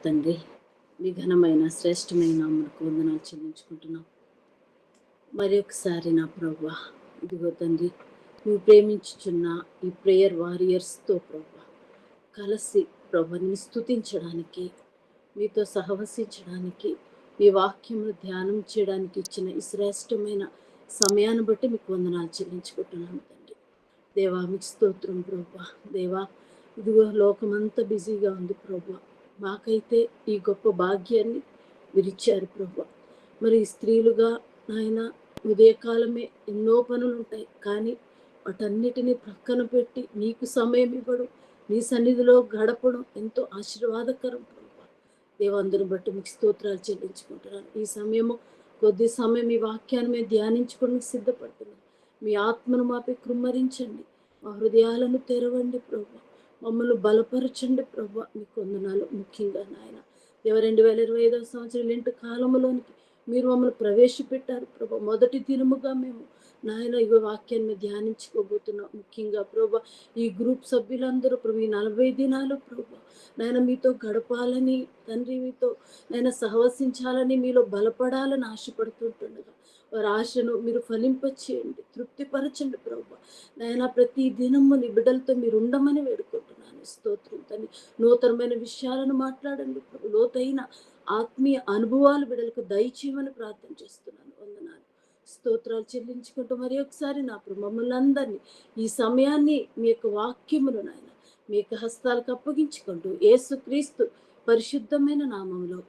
తండ్రి, మీ ఘనమైన శ్రేష్టమైన నామమునకు వందనాలు చెల్లించుకుంటున్నాం. మరి ఒకసారి నా ప్రభువా, ఇదిగో తండ్రి, నువ్వు ప్రేమించుచున్న ఈ ప్రేయర్ వారియర్స్తో ప్రభువా కలిసి ప్రభుని స్తుతించడానికి, మీతో సహవసించడానికి, మీ వాక్యమును ధ్యానం చేయడానికి ఇచ్చిన ఈ శ్రేష్టమైన సమయాన్ని బట్టి మీకు వందనాలు చెల్లించుకుంటున్నాను తండ్రి. దేవా, మీకు స్తోత్రం ప్రభువా. దేవా, ఇదిగో లోకమంతా బిజీగా ఉంది ప్రభువా, మాకైతే ఈ గొప్ప భాగ్యాన్ని మీరిచ్చారు ప్రభువా. మరి స్త్రీలుగా నాయన ఉదయకాలమే ఎన్నో పనులు ఉంటాయి, కానీ వాటన్నిటినీ ప్రక్కన పెట్టి నీకు సమయం ఇవ్వడం, నీ సన్నిధిలో గడపడం ఎంతో ఆశీర్వాదకరం ప్రభువా. దేవందరిని బట్టి మీకు స్తోత్రాలు చెల్లించుకుంటున్నాను. ఈ సమయము కొద్ది సమయం ఈ వాక్యాన్ని మేము ధ్యానించుకోవడానికి సిద్ధపడుతున్నాం. మీ ఆత్మను మాపై కృమ్మరించండి, మా హృదయాలను తెరవండి ప్రభు, మమ్మల్ని బలపరచండి ప్రభు. మీకు వందనాలు. ముఖ్యంగా నాయన దేవ 2025 సంవత్సరం ఇంటి కాలంలోనికి మీరు మమ్మల్ని ప్రవేశపెట్టారు ప్రభు. మొదటి దినముగా మేము నాయన ఇవ వాక్యాన్ని ధ్యానించుకోబోతున్నాం. ముఖ్యంగా ప్రభు ఈ గ్రూప్ సభ్యులందరూ ప్రభు ఈ 40 దినాలు ప్రభు నాయన మీతో గడపాలని తండ్రి, మీతో నాయన సహవసించాలని, మీలో బలపడాలని ఆశపడుతుంటుండగా వారి ఆశను మీరు ఫలింపచేయండి, తృప్తిపరచండి ప్రభు. నాయన ప్రతి దినము నీ బిడ్డలతో మీరు ఉండమని వేడుకుంటున్నాను. స్తోత్రం తండ్రి. నూతనమైన విషయాలను మాట్లాడండి ప్రభు. లోతైన ఆత్మీయ అనుభవాలు బిడ్డలకు దయచేయమని ప్రార్థన చేస్తున్నాను. వందనాలు, స్తోత్రాలు చెల్లించుకుంటూ మరి ఒకసారి నా ప్రభు మమ్మల్ని అందరినీ ఈ సమయాన్ని మీ యొక్క వాక్యమును నాయన మీ యొక్క హస్తాలకు అప్పగించుకుంటూ యేసుక్రీస్తు పరిశుద్ధమైన నామములో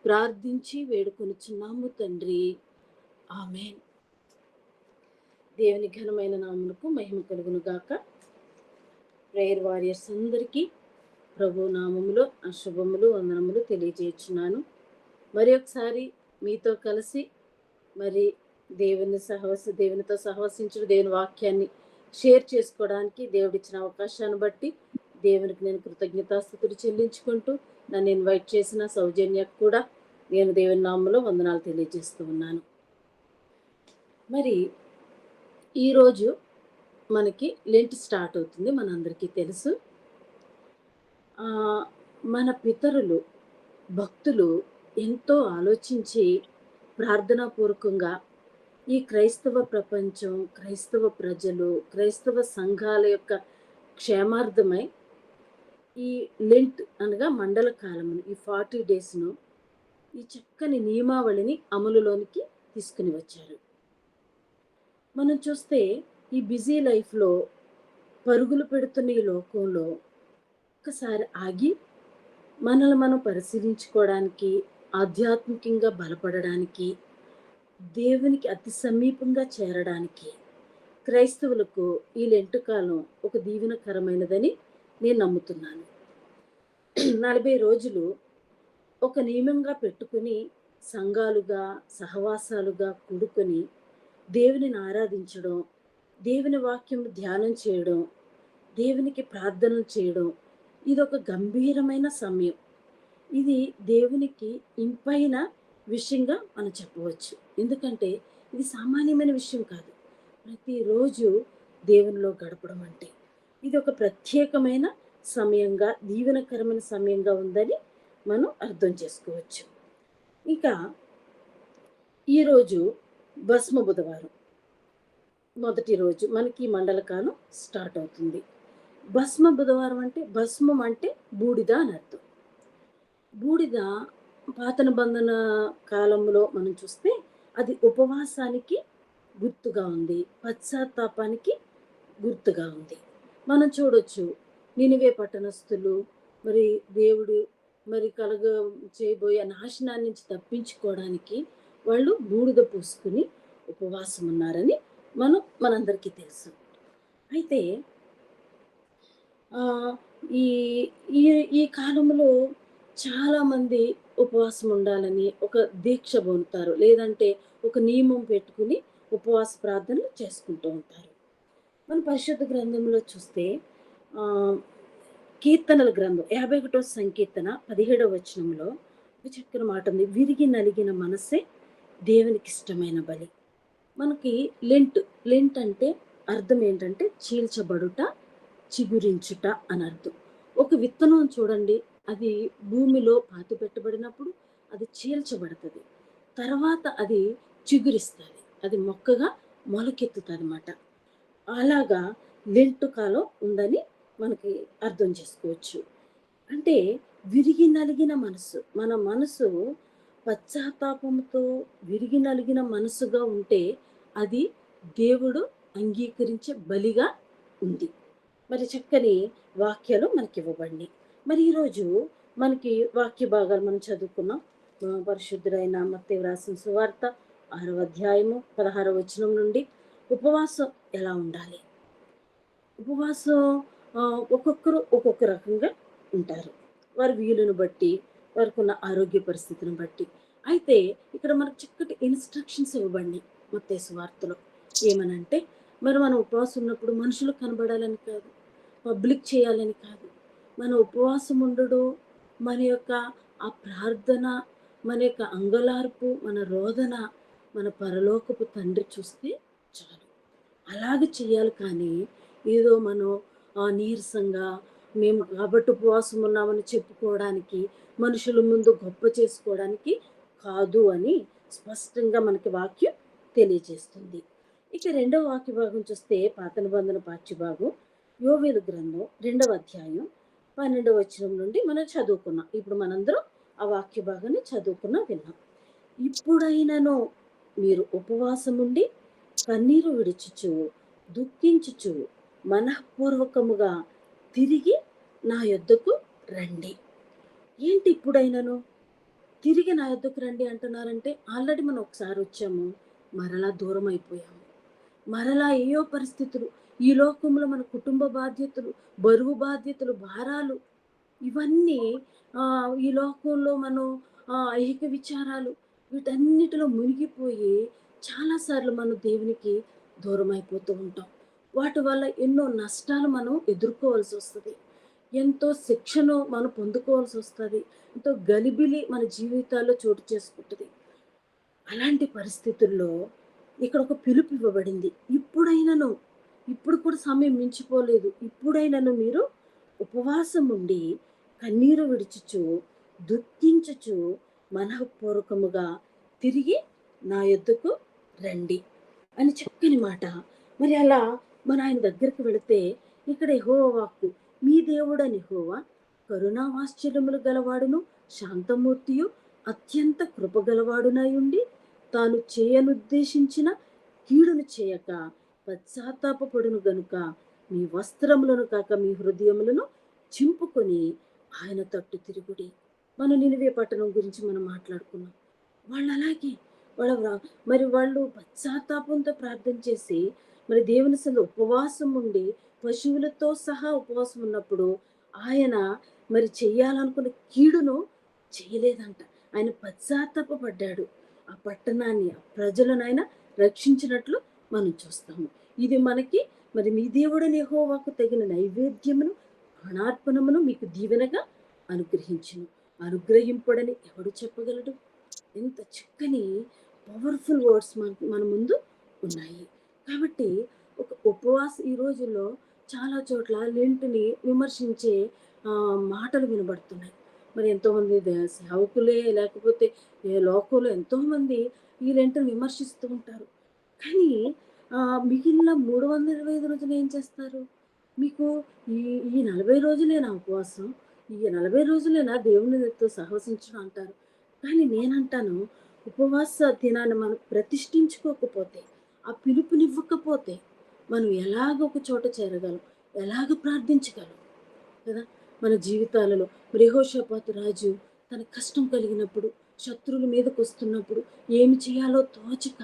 ప్రార్థించి వేడుకొనుచున్నాము తండ్రి. ఆమేన్. దేవుని ఘనమైన నామమునకు మహిమ కలుగును గాక. ప్రేయర్ వారియర్స్ అందరికీ ప్రభు నామములో శుభములు వందనములు తెలియజేస్తున్నాను. మరి ఒకసారి మీతో కలిసి మరి దేవునితో సహవసించడం, దేవుని వాక్యాన్ని షేర్ చేసుకోవడానికి దేవుడిచ్చిన అవకాశాన్ని బట్టి దేవునికి నేను కృతజ్ఞతాస్తుతులు చెల్లించుకుంటూ నన్ను ఇన్వైట్ చేసిన సౌజన్యకు కూడా నేను దేవుని నామములో వందనాలు తెలియజేస్తూ ఉన్నాను. మరి ఈరోజు మనకి లెంట్ స్టార్ట్ అవుతుంది, మనందరికీ తెలుసు. మన పితరులు భక్తులు ఎంతో ఆలోచించి ప్రార్థనాపూర్వకంగా ఈ క్రైస్తవ ప్రపంచం, క్రైస్తవ ప్రజలు, క్రైస్తవ సంఘాల యొక్క క్షేమార్థమై ఈ లెంట్ అనగా మండల కాలమును, ఈ 40 డేస్ను, ఈ చక్కని నియమావళిని అమలులోనికి తీసుకుని వచ్చారు. మనం చూస్తే ఈ బిజీ లైఫ్లో పరుగులు పెడుతున్న ఈ లోకంలో ఒక్కసారి ఆగి మనల్ని మనం పరిశీలించుకోవడానికి, ఆధ్యాత్మికంగా బలపడడానికి, దేవునికి అతి సమీపంగా చేరడానికి క్రైస్తవులకు ఈ లెంటు కాలం ఒక దీవెనకరమైనదని నేను నమ్ముతున్నాను. 40 రోజులు ఒక నియమంగా పెట్టుకుని సంఘాలుగా, సహవాసాలుగా కూడుకొని దేవునిని ఆరాధించడం, దేవుని వాక్యం ధ్యానం చేయడం, దేవునికి ప్రార్థనలు చేయడం, ఇది ఒక గంభీరమైన సమయం. ఇది దేవునికి ఇంపైన విషయంగా మనం చెప్పవచ్చు. ఎందుకంటే ఇది సామాన్యమైన విషయం కాదు. ప్రతిరోజు దేవునిలో గడపడం అంటే ఇది ఒక ప్రత్యేకమైన సమయంగా, దీవెనకరమైన సమయంగా ఉందని మనం అర్థం చేసుకోవచ్చు. ఇంకా ఈరోజు భస్మ బుధవారం, మొదటి రోజు మనకి మండలకాలం స్టార్ట్ అవుతుంది. భస్మ బుధవారం అంటే, భస్మం అంటే బూడిద అని అర్థం. బూడిద పాత నిబంధన కాలంలో మనం చూస్తే అది ఉపవాసానికి గుర్తుగా ఉంది, పశ్చాత్తాపానికి గుర్తుగా ఉంది. మనం చూడొచ్చు, నినివే పట్టణస్థులు మరి దేవుడు మరి చేయబోయే నాశనాన్ని నుంచి తప్పించుకోవడానికి వాళ్ళు బూడిద పూసుకుని ఉపవాసం ఉన్నారని మనందరికీ తెలుసు. అయితే ఈ ఈ ఈ కాలంలో చాలామంది ఉపవాసం ఉండాలని ఒక దీక్ష పొందుతారు, లేదంటే ఒక నియమం పెట్టుకుని ఉపవాస ప్రార్థనలు చేసుకుంటూ ఉంటారు. మన పరిశుద్ధ గ్రంథంలో చూస్తే కీర్తనల గ్రంథం 51వ సంకీర్తన 17వ వచనంలో ఒక చక్కని మాట ఉంది. విరిగి నలిగిన మనసే దేవునికి ఇష్టమైన బలి. మనకి లెంట్ అంటే అర్థం ఏంటంటే చీల్చబడుట, చిగురించుట అని అర్థం. ఒక విత్తనం చూడండి, అది భూమిలో పాతిపెట్టబడినప్పుడు అది చీల్చబడుతుంది. తర్వాత అది చిగురిస్తుంది, అది మొక్కగా మొలకెత్తుతుందన్నమాట. అలాగా లెంటు కాలం ఉందని మనకి అర్థం చేసుకోవచ్చు. అంటే విరిగి నలిగిన మనసు, మన మనసు పశ్చాత్తాపంతో విరిగి నలిగిన మనసుగా ఉంటే అది దేవుడు అంగీకరించే బలిగా ఉంది. మరి చక్కని వాక్యాలు మనకి ఇవ్వబడినాయి. మరి ఈరోజు మనకి వాక్య భాగాలు మనం చదువుకున్నాం. పరిశుద్ధుడైన మత్తయి వ్రాసిన సువార్త 6వ అధ్యాయము 16వ వచనం నుండి ఉపవాసం ఎలా ఉండాలి. ఉపవాసం ఒక్కొక్కరు ఒక్కొక్క రకంగా ఉంటారు, వారి వీలును బట్టి, వారికి ఉన్న ఆరోగ్య పరిస్థితిని బట్టి. అయితే ఇక్కడ మనకు చక్కటి ఇన్స్ట్రక్షన్స్ ఇవ్వబడినాయి మత్తయి సువార్తలో. ఏమనంటే, మరి మనం ఉపవాసం ఉన్నప్పుడు మనుషులు కనబడాలని కాదు, పబ్లిక్ చేయాలని కాదు. మన ఉపవాసం ఉండడు, మన యొక్క ఆ ప్రార్థన, మన యొక్క అంగలార్పు, మన రోదన మన పరలోకపు తండ్రి చూస్తే చాలు. అలాగే చేయాలి. కానీ ఏదో మనం నీరసంగా మేము కాబట్టి ఉపవాసం ఉన్నామని చెప్పుకోవడానికి, మనుషుల ముందు గొప్ప చేసుకోవడానికి కాదు అని స్పష్టంగా మనకి వాక్యం తెలియజేస్తుంది. ఇక రెండవ వాక్య భాగం చూస్తే పాత నిబంధన పాఠ్యభాగం యోవేలు గ్రంథం 2వ అధ్యాయం 12వ వచనం నుండి మనం చదువుకున్నాం. ఇప్పుడు మనందరం ఆ వాక్య భాగాన్ని చదువుకున్నా విన్నాం. ఇప్పుడైనను మీరు ఉపవాసం ఉండి కన్నీరు విడుచుచు దుఃఖించుచు మనఃపూర్వకముగా తిరిగి నా యొద్దకు రండి. ఏంటి ఇప్పుడైనను తిరిగి నా యొద్దకు రండి అంటున్నారంటే, ఆల్రెడీ మనం ఒకసారి వచ్చాము, మరలా దూరం అయిపోయాము. మరలా ఏయో పరిస్థితులు, ఈ లోకంలో మన కుటుంబ బాధ్యతలు, బరువు బాధ్యతలు, భారాలు, ఇవన్నీ ఈ లోకంలో మనం ఐహిక విచారాలు, వీటన్నిటిలో మునిగిపోయి చాలాసార్లు మనం దేవునికి దూరం అయిపోతూ ఉంటాం. వాటి వల్ల ఎన్నో నష్టాలు మనం ఎదుర్కోవాల్సి వస్తుంది, ఎంతో శిక్షను మనం పొందుకోవాల్సి వస్తుంది, ఎంతో గలిబిలి మన జీవితాల్లో చోటు చేసుకుంటుంది. అలాంటి పరిస్థితుల్లో ఇక్కడ ఒక పిలుపు ఇవ్వబడింది. ఇప్పుడైనను, ఇప్పుడు కూడా సమయం మించిపోలేదు, ఇప్పుడైనను మీరు ఉపవాసం ఉండి కన్నీరు విడుచుచు దుఃఖించుచు మనఃపూర్వకముగా తిరిగి నా యొద్దకు రండి అని చక్కని మాట. మరి అలా మన ఆయన దగ్గరికి వెళితే ఇక్కడ యెహోవా వాక్కు, మీ దేవుడని యెహోవా కరుణావాశ్చర్యములు గలవాడును శాంతమూర్తియు అత్యంత కృపగలవాడునై ఉండి తాను చేయనుద్దేశించిన కీడును చేయక పశ్చాత్తాపపడును గనుక మీ వస్త్రములను కాక మీ హృదయములను చింపుకొని ఆయన తట్టు తిరుగుడి. మన నినివే పట్టణం గురించి మనం మాట్లాడుకున్నాం. వాళ్ళు అలాగే మరి వాళ్ళు పశ్చాత్తాపంతో ప్రార్థన చేసి మరి దేవుని సన్నిధిలో ఉపవాసం ఉండి పశువులతో సహా ఉపవాసం ఉన్నప్పుడు ఆయన మరి చెయ్యాలనుకున్న కీడును చేయలేదంట. ఆయన పశ్చాత్తాపపడ్డాడు. ఆ పట్టణాన్ని, ఆ ప్రజలను ఆయన రక్షించినట్లు మనం చూస్తాము. ఇది మనకి మరి మీ దేవుడని యెహోవాకు తగిన నైవేద్యమును ప్రాణార్పణమును మీకు దీవెనగా అనుగ్రహించును. అనుగ్రహింపడని ఎవడు చెప్పగలడు? ఎంత చక్కని పవర్ఫుల్ వర్డ్స్ మన ముందు ఉన్నాయి. కాబట్టి ఒక ఉపవాసం ఈ రోజుల్లో చాలా చోట్ల లెంటుని విమర్శించే మాటలు వినబడుతున్నాయి. మరి ఎంతోమంది సేవకులే లేకపోతే లోకంలో ఎంతోమంది ఈ లెంటుని విమర్శిస్తూ ఉంటారు. కానీ మిగిలిన 325 రోజులు ఏం చేస్తారు? మీకు ఈ ఈ 40 రోజులేనా ఉపవాసం? ఈ 40 రోజులేనా దేవునితో సహవసించడం అంటారు. కానీ నేనంటాను, ఉపవాస దినాన్ని మనం ప్రతిష్ఠించుకోకపోతే, ఆ పిలుపునివ్వకపోతే మనం ఎలాగ ఒక చోట చేరగలం? ఎలాగ ప్రార్థించగలం కదా? మన జీవితాలలో మరి యెహోషాపాతు రాజు తన కష్టం కలిగినప్పుడు, శత్రువుల మీదకి వస్తున్నప్పుడు ఏమి చేయాలో తోచక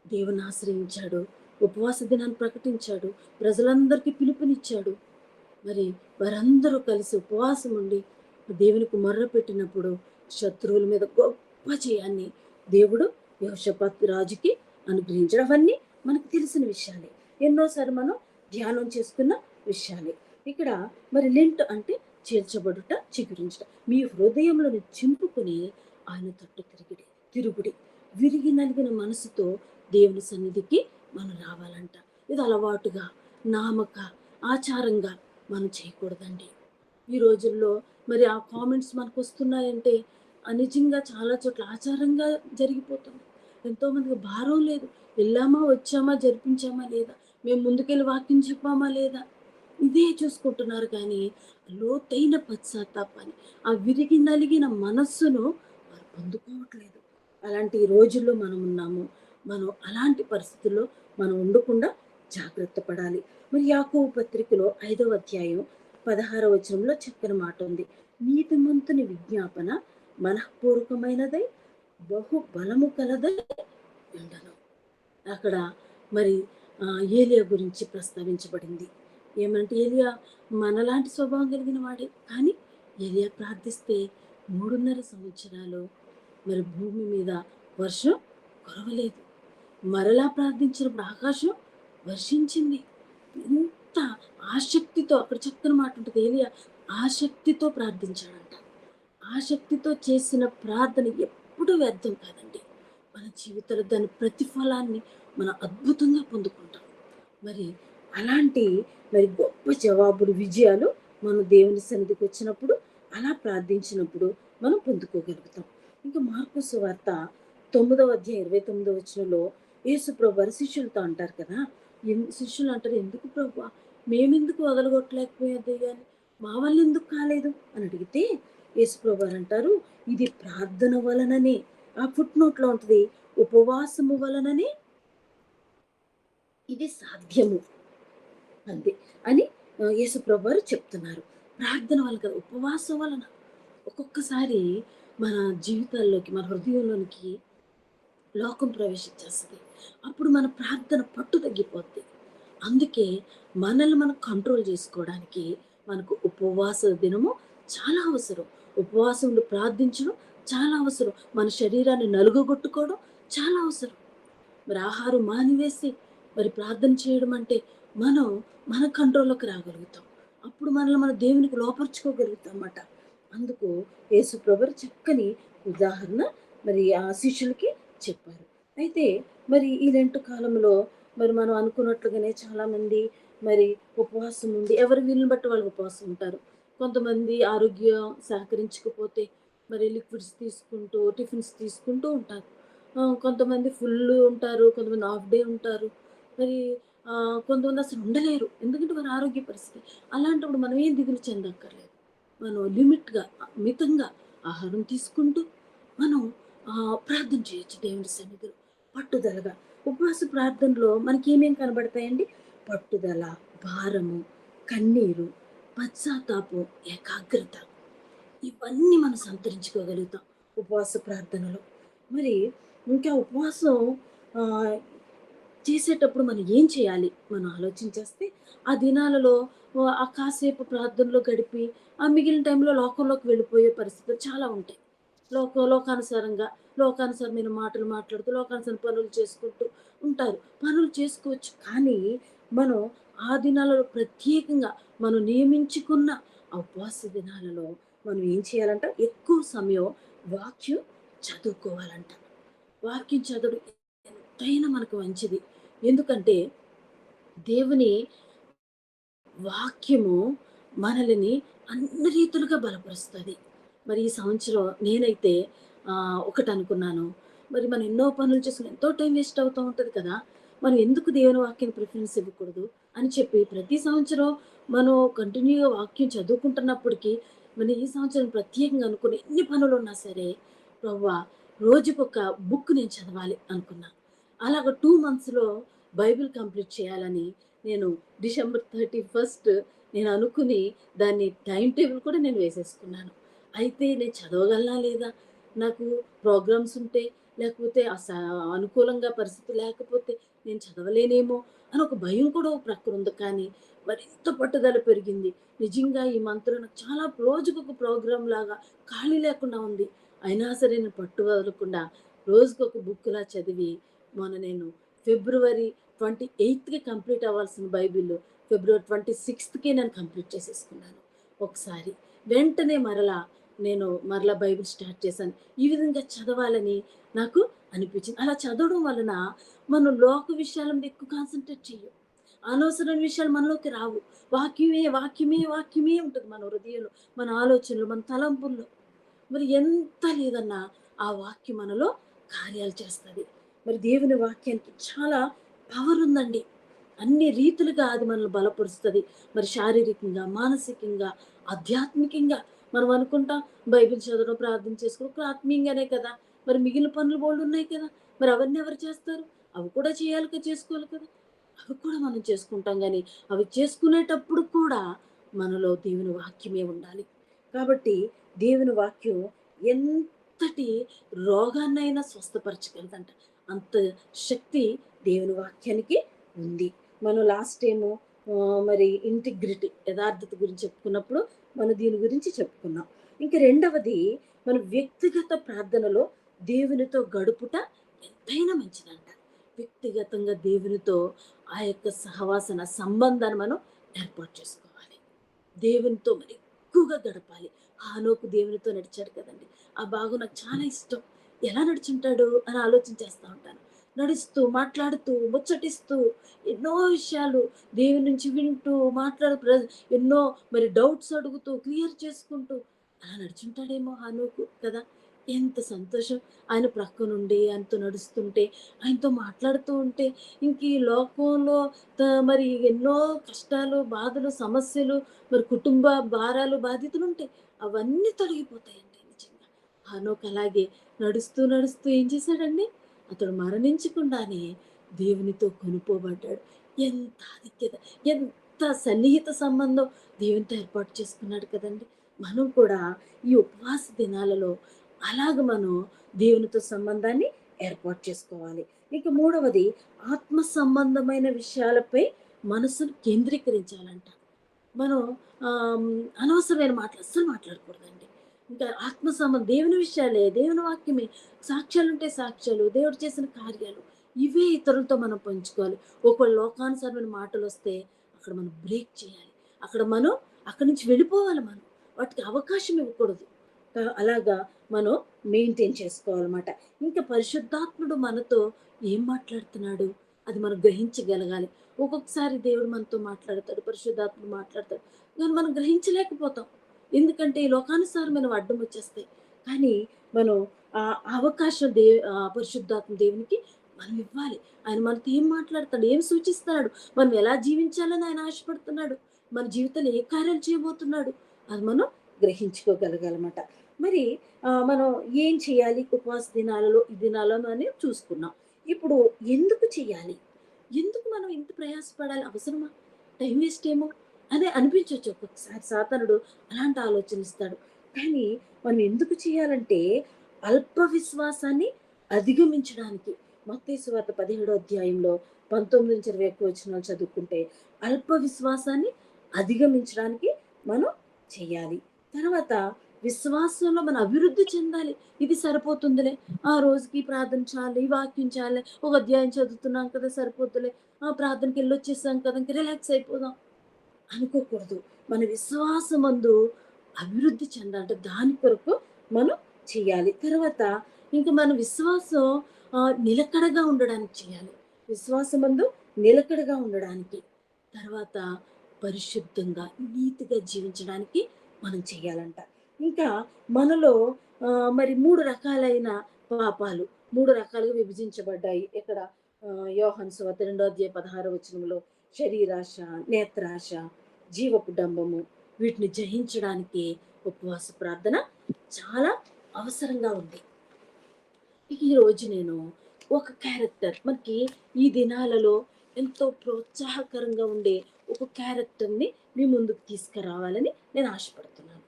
దేవుని ఆశ్రయించాడు, ఉపవాస దినాన్ని ప్రకటించాడు, ప్రజలందరికీ పిలుపునిచ్చాడు. మరి వారందరూ కలిసి ఉపవాసం ఉండి దేవునికి మొర్ర పెట్టినప్పుడు శత్రువుల మీద గొప్ప జయాన్ని దేవుడు యెహోషాపాతు రాజుకి అనుగ్రహించడం. అవన్నీ మనకు తెలిసిన విషయాలే, ఎన్నోసారి మనం ధ్యానం చేసుకున్న విషయాలే. ఇక్కడ మరి లెంట్ అంటే చేర్చబడుట, చిగురించట. మీ హృదయంలోని చింపుకుని ఆయన తట్టు తిరుగుడి. విరిగి నలిగిన మనసుతో దేవుని సన్నిధికి మనం రావాలంట. ఇది అలవాటుగా, నామక, ఆచారంగా మనం చేయకూడదండి. ఈ రోజుల్లో మరి ఆ కామెంట్స్ మనకొస్తున్నాయంటే నిజంగా చాలా చోట్ల ఆచారంగా జరిగిపోతుంది. ఎంతోమందికి భారం లేదు. వెళ్ళామా, వచ్చామా, జరిపించామా లేదా, మేము ముందుకెళ్ళి వాక్యం చెప్పామా లేదా, ఇదే చూసుకుంటున్నారు కానీ లోతైన పశ్చాత్తాపాన్ని, ఆ విరిగి నలిగిన మనస్సును వారు పొందుకోవట్లేదు. అలాంటి రోజుల్లో మనం ఉన్నాము. మనం అలాంటి పరిస్థితుల్లో మనం ఉండకుండా జాగ్రత్త పడాలి. మరి యాకోబు పత్రికలో 5వ అధ్యాయం 16వ వచనంలో చక్కని మాట ఉంది. నీతిమంతుని విజ్ఞాపన మనఃపూర్వకమైనదై బహు బలము కలదై ఉండను. అక్కడ మరి ఏలియా గురించి ప్రస్తావించబడింది. ఏమంటే ఏలియా మనలాంటి స్వభావం కలిగిన వాడే. కానీ ఏలియా ప్రార్థిస్తే 3.5 సంవత్సరాలు మరి భూమి మీద వర్షం కురవలేదు. మరలా ప్రార్థించినప్పుడు ఆకాశం వర్షించింది. ఎంత ఆసక్తితో, అక్కడ చక్కని మాట ఉంటుంది, ఏలియా ఆసక్తితో ప్రార్థించాడంట. ఆసక్తితో చేసిన ప్రార్థన ఎప్పుడు వ్యర్థం కాదండి. మన జీవితంలో దాని ప్రతిఫలాన్ని మనం అద్భుతంగా పొందుకుంటాం. మరి అలాంటి మరి గొప్ప జవాబులు, విజయాలు మనం దేవుని సన్నిధికి వచ్చినప్పుడు, అలా ప్రార్థించినప్పుడు మనం పొందుకోగలుగుతాం. ఇంకా మార్కు సువార్త 9వ అధ్యాయం 29వ వచనంలో యేసు ప్రభువారు శిష్యులతో అంటారు కదా, శిష్యులు అంటారు, ఎందుకు ప్రభువా మేమెందుకు వదలగొట్టలేకపోయాం దెయ్యాన్ని, మా వల్ల ఎందుకు కాలేదు అని అడిగితే యేసు ప్రభువారు అంటారు, ఇది ప్రార్థన వలననే, ఆ ఫుట్ నోట్లో ఉంటుంది, ఉపవాసము వలననే ఇది సాధ్యము అంతే అని యేసు ప్రభువారు చెప్తున్నారు. ప్రార్థన వల్ల కదా, ఉపవాసం వలన. ఒక్కొక్కసారి మన జీవితాల్లోకి, మన హృదయంలోనికి లోకం ప్రవేశించేస్తుంది. అప్పుడు మన ప్రార్థన పట్టు తగ్గిపోద్ది. అందుకే మనల్ని మనం కంట్రోల్ చేసుకోవడానికి మనకు ఉపవాస దినము చాలా అవసరం. ఉపవాసంలో ప్రార్థించడం చాలా అవసరం. మన శరీరాన్ని నలుగగొట్టుకోవడం చాలా అవసరం. మరి ఆహారం మానివేసి మరి ప్రార్థన చేయడం అంటే మనం మన కంట్రోల్లోకి రాగలుగుతాం. అప్పుడు మనల్ని మన దేవునికి లోపరుచుకోగలుగుతాం అన్నమాట. అందుకు యేసు ప్రభువు చక్కని ఉదాహరణ మరి ఆ శిష్యులకి చెప్పారు. అయితే మరి ఈ లెంట్ కాలంలో మరి మనం అనుకున్నట్లుగానే చాలామంది మరి ఉపవాసం ఉండి, ఎవరి వీలుని బట్టి వాళ్ళు ఉపవాసం ఉంటారు. కొంతమంది ఆరోగ్యం సహకరించకపోతే మరి లిక్విడ్స్ తీసుకుంటూ, టిఫిన్స్ తీసుకుంటూ ఉంటారు. కొంతమంది ఫుల్ ఉంటారు, కొంతమంది హాఫ్ డే ఉంటారు. మరి కొంతమంది అసలు ఉండలేరు. ఎందుకంటే వారి ఆరోగ్య పరిస్థితి. అలాంటప్పుడు మనం ఏం దిగులు చెందక్కర్లేదు. మనం లిమిట్‌గా, మితంగా ఆహారం తీసుకుంటూ మనం ప్రార్థన చేయొచ్చు దేవుని సన్నిధిలో పట్టుదలగా. ఉపవాస ప్రార్థనలో మనకేమేం కనబడతాయండి? పట్టుదల, భారము, కన్నీరు, పశ్చాత్తాపం, ఏకాగ్రత, ఇవన్నీ మనం సంతరించుకోగలుగుతాం ఉపవాస ప్రార్థనలో. మరి ఇంకా ఉపవాసం ఆహ్, చేసేటప్పుడు మనం ఏం చేయాలి? మనం ఆలోచించేస్తే ఆ దినాలలో ఆ కాసేపు ప్రార్థనలో గడిపి, ఆ మిగిలిన టైంలో లోకంలోకి వెళ్ళిపోయే పరిస్థితులు చాలా ఉంటాయి. లోకానుసారంగా, లోకానుసారమైన మాటలు మాట్లాడుతూ, లోకానుసారం పనులు చేసుకుంటూ ఉంటారు. పనులు చేసుకోవచ్చు. కానీ మనం ఆ దినాలలో ప్రత్యేకంగా మనం నియమించుకున్న ఆ ఉపవాస దినాలలో మనం ఏం చేయాలంట? ఎక్కువ సమయం వాక్యం చదువుకోవాలంట. వాక్యం చదవడం ఎంతైనా మనకు మంచిది. ఎందుకంటే దేవుని వాక్యము మనల్ని అన్ని రీతులుగా బలపరుస్తది. మరి ఈ సంవత్సరం నేనైతే ఒకటనుకున్నాను. మరి మనం ఎన్నో పనులు చేసుకొని ఎంతో టైం వేస్ట్ అవుతూ ఉంటది కదా! మనం ఎందుకు దేవుని వాక్యానికి ప్రిఫరెన్స్ ఇవ్వకూడదు అని చెప్పి ప్రతి సంవత్సరం మనం కంటిన్యూ‌గా వాక్యం చదువుకుంటున్నప్పటికీ, మరి ఈ సంవత్సరం ప్రత్యేకంగా అనుకుని ఎన్ని పనులున్నా సరే, ప్రభువా రోజుకొక బుక్ నేను చదవాలి అనుకున్నా. అలాగ 2 మంత్స్‌లో బైబిల్ కంప్లీట్ చేయాలని నేను డిసెంబర్ 31 నేను అనుకుని దాన్ని టైమ్ టేబుల్ కూడా నేను వేసేసుకున్నాను. అయితే నేను చదవగలనా లేదా? నాకు ప్రోగ్రామ్స్ ఉంటే, లేకపోతే అనుకూలంగా పరిస్థితి లేకపోతే నేను చదవలేనేమో అని ఒక భయం కూడా ఒక ప్రక్కన ఉంది. కానీ మరింత పట్టుదల పెరిగింది. నిజంగా ఈ మంత్‌లో నాకు చాలా రోజుకొక ప్రోగ్రామ్ లాగా ఖాళీ లేకుండా ఉంది. అయినా సరే నేను పట్టు వదలకుండా రోజుకొక బుక్‌లా చదివి మొన్న నేను ఫిబ్రవరి 28కి కంప్లీట్ అవ్వాల్సిన బైబిల్ ఫిబ్రవరి 26కే నేను కంప్లీట్ చేసేసుకున్నాను ఒకసారి. వెంటనే నేను మరలా బైబిల్ స్టార్ట్ చేశాను. ఈ విధంగా చదవాలని నాకు అనిపించింది. అలా చదవడం వలన మనం లోక విషయాల మీద ఎక్కువ కాన్సంట్రేట్ చెయ్యం. అనవసరమైన విషయాలు మనలోకి రావు. వాక్యమే, వాక్యమే, వాక్యమే ఉంటుంది మన హృదయంలో, మన ఆలోచనలు, మన తలంపుల్లో. మరి ఎంత లేదన్నా ఆ వాక్యం మనలో కార్యాలు చేస్తది. మరి దేవుని వాక్యానికి చాలా పవర్ ఉందండి. అన్ని రీతులుగా అది మనల్ని బలపరుస్తది. మరి శారీరకంగా, మానసికంగా, ఆధ్యాత్మికంగా మనం అనుకుంటాం బైబిల్ చదవడం, ప్రార్థన చేసుకోవడం ఒక ఆత్మీయంగానే కదా! మరి మిగిలిన పనులు బోలెడున్నాయి కదా! మరి అవన్నీ ఎవరు చేస్తారు? అవి కూడా చేసుకోవాలి కదా! అవి కూడా మనం చేసుకుంటాం గానీ, అవి చేసుకునేటప్పుడు కూడా మనలో దేవుని వాక్యమే ఉండాలి. కాబట్టి దేవుని వాక్యం ఎంతటి రోగాన్నైనా స్వస్థపరచగలదంట. అంత శక్తి దేవుని వాక్యానికి ఉంది. మనం లాస్ట్ టైము మరి ఇంటిగ్రిటీ యథార్థత గురించి చెప్పుకున్నప్పుడు మనం దీని గురించి చెప్పుకున్నాం. ఇంక రెండవది మన వ్యక్తిగత ప్రార్థనలో దేవునితో గడుపుట ఎంతైనా మంచిదంట. వ్యక్తిగతంగా దేవునితో ఆ యొక్క సహవాసన సంబంధాన్ని మనం ఏర్పాటు చేసుకోవాలి. దేవునితో మరి ఎక్కువగా గడపాలి. హానోకు దేవునితో నడిచాడు కదండీ! ఆ భాగం నాకు చాలా ఇష్టం. ఎలా నడుచుంటాడు అని ఆలోచన చేస్తా ఉంటాను. నడుస్తూ, మాట్లాడుతూ, ముచ్చటిస్తూ, ఎన్నో విషయాలు దేవుని నుంచి వింటూ, ఎన్నో మరి డౌట్స్ అడుగుతూ, క్లియర్ చేసుకుంటూ అలా నడుచుంటాడేమో హానోకు కదా! ఎంత సంతోషం. ఆయన ప్రక్కనుండి ఆయనతో నడుస్తుంటే, ఆయనతో మాట్లాడుతూ ఉంటే, ఇంక ఈ లోకంలో మరి ఎన్నో కష్టాలు, బాధలు, సమస్యలు, మరి కుటుంబ భారాలు, బాధ్యతలుంటాయి. అవన్నీ తొలగిపోతాయండి నిజంగా. హానోకు అలాగే నడుస్తూ, నడుస్తూ ఏం చేశాడండి? అతడు మరణించకుండానే దేవునితో కొనుపోబడ్డాడు. ఎంత ఆధిక్యత, ఎంత సన్నిహిత సంబంధం దేవునితో ఏర్పాటు చేసుకున్నాడు కదండీ! మనం కూడా ఈ ఉపవాస దినాలలో అలాగ మనం దేవునితో సంబంధాన్ని ఏర్పాటు చేసుకోవాలి. ఇక మూడవది ఆత్మ సంబంధమైన విషయాలపై మనసును కేంద్రీకరించాలంట. మనం ఆహ్, అనవసరమైన మాటలు అస్సలు మాట్లాడకూడదండి. ఇంకా ఆత్మ సంబంధం దేవుని విషయాలే, దేవుని వాక్యమే, సాక్ష్యాలుంటే సాక్ష్యాలు, దేవుడు చేసిన కార్యాలు ఇవే ఇతరులతో మనం పంచుకోవాలి. ఒకవేళ లోకానుసారమైన మాటలొస్తే అక్కడ మనం బ్రేక్ చేయాలి. మనం అక్కడి నుంచి వెళ్ళిపోవాలి మనం. వాటికి అవకాశం ఇవ్వకూడదు. అలాగా మనం మెయింటైన్ చేసుకోవాలన్నమాట. ఇంకా పరిశుద్ధాత్ముడు మనతో ఏం మాట్లాడుతున్నాడు? అది మనం గ్రహించగలగాలి. ఒక్కొక్కసారి దేవుడు మనతో మాట్లాడతాడు. పరిశుద్ధాత్ముడు మాట్లాడతాడు. కానీ మనం గ్రహించలేకపోతాం. ఎందుకంటే ఈ లోకానుసారమైనవి అడ్డం వచ్చేస్తాయి. కానీ మనం అవకాశం పరిశుద్ధాత్మ దేవునికి మనం ఇవ్వాలి. ఆయన మనతో ఏం మాట్లాడతాడు? ఏం సూచిస్తున్నాడు? మనం ఎలా జీవించాలని ఆయన ఆశపడుతున్నాడు? మన జీవితంలో ఏ కార్యాలు చేయబోతున్నాడు? అది మనం గ్రహించుకోగలగాలన్నమాట. మరి మనం ఏం చేయాలి ఉపవాస దినాలలో, ఈ దినాలలో అని చూసుకున్నాం. ఇప్పుడు ఎందుకు చేయాలి? ఎందుకు మనం ఇంత ప్రయాసపడాలి? అవసరమా? టైం వేస్ట్ ఏమో అని అనిపించొచ్చు ఒక్కొక్కసారి. సాతానుడు అలాంటి ఆలోచనలిస్తాడు. కానీ మనం ఎందుకు చేయాలంటే అల్ప విశ్వాసాన్ని అధిగమించడానికి. మత్తయి సువార్త 17 అధ్యాయంలో 19-21 వచనాలు చదువుకుంటే అల్ప విశ్వాసాన్ని అధిగమించడానికి మనం చేయాలి. తర్వాత విశ్వాసంలో మనం అభివృద్ధి చెందాలి. ఇది సరిపోతుందిలే. ఆ రోజుకి ప్రార్థన చాలు, ఈ వాక్యం చాలులే, ఒక అధ్యాయం చదువుతున్నాం కదా సరిపోద్దులే. ప్రార్థనకెళ్ళొచ్చేసాం కదా! ఇంక రిలాక్స్ అయిపోదాం అనుకోకూడదు. మన విశ్వాసమందు అభివృద్ధి చెందాలంటే దాని కొరకు మనం చేయాలి. తర్వాత ఇంక మన విశ్వాసం నిలకడగా ఉండడానికి చేయాలి. విశ్వాసమందు నిలకడగా ఉండడానికి. తర్వాత పరిశుద్ధంగా, నీతిగా జీవించడానికి మనం చేయాలంట. ఇంకా మనలో మరి 3 రకాలైన పాపాలు, 3 రకాలుగా విభజించబడ్డాయి. ఇక్కడ యోహాను సువార్త 2 అధ్యాయం 16 వచనంలో శరీరాశ, నేత్రాశ, జీవపు డంబము వీటిని జయించడానికి ఉపవాస ప్రార్థన చాలా అవసరంగా ఉంది. ఈరోజు నేను ఒక క్యారెక్టర్ మనకి ఈ దినాలలో ఎంతో ప్రోత్సాహకరంగా ఉండే ఒక క్యారెక్టర్‌ని మీ ముందుకు తీసుకురావాలని నేను ఆశపడుతున్నాను.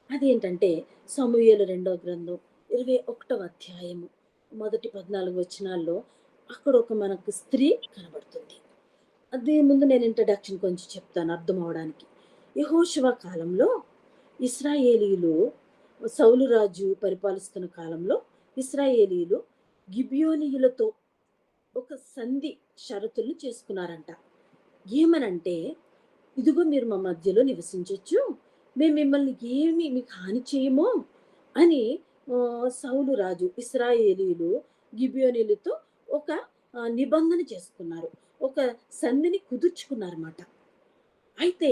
అదేంటంటే సమూయేలు రెండో గ్రంథం 21వ అధ్యాయము మొదటి 14 వచనాల్లో అక్కడ ఒక మనకు స్త్రీ కనబడుతుంది. దీని ముందు నేను ఇంట్రడక్షన్ కొంచెం చెప్తాను అర్థం అవ్వడానికి. యెహోషువ కాలంలో ఇశ్రాయేలీయులు సౌలు రాజు పరిపాలిస్తున్న కాలంలో ఇశ్రాయేలీయులు గిబియోనీయులతో ఒక సంధి షరతులను చేసుకున్నారంట. ఏమనంటే, ఇదిగో మీరు మా మధ్యలో నివసించొచ్చు. మేము మిమ్మల్ని ఏమి మీకు హాని చేయము అని సౌలు రాజు ఇశ్రాయేలీయులు గిబియోనీయులతో ఒక నిబంధన చేసుకున్నారు. ఒక సంధిని కుదుర్చుకున్నారన్నమాట. అయితే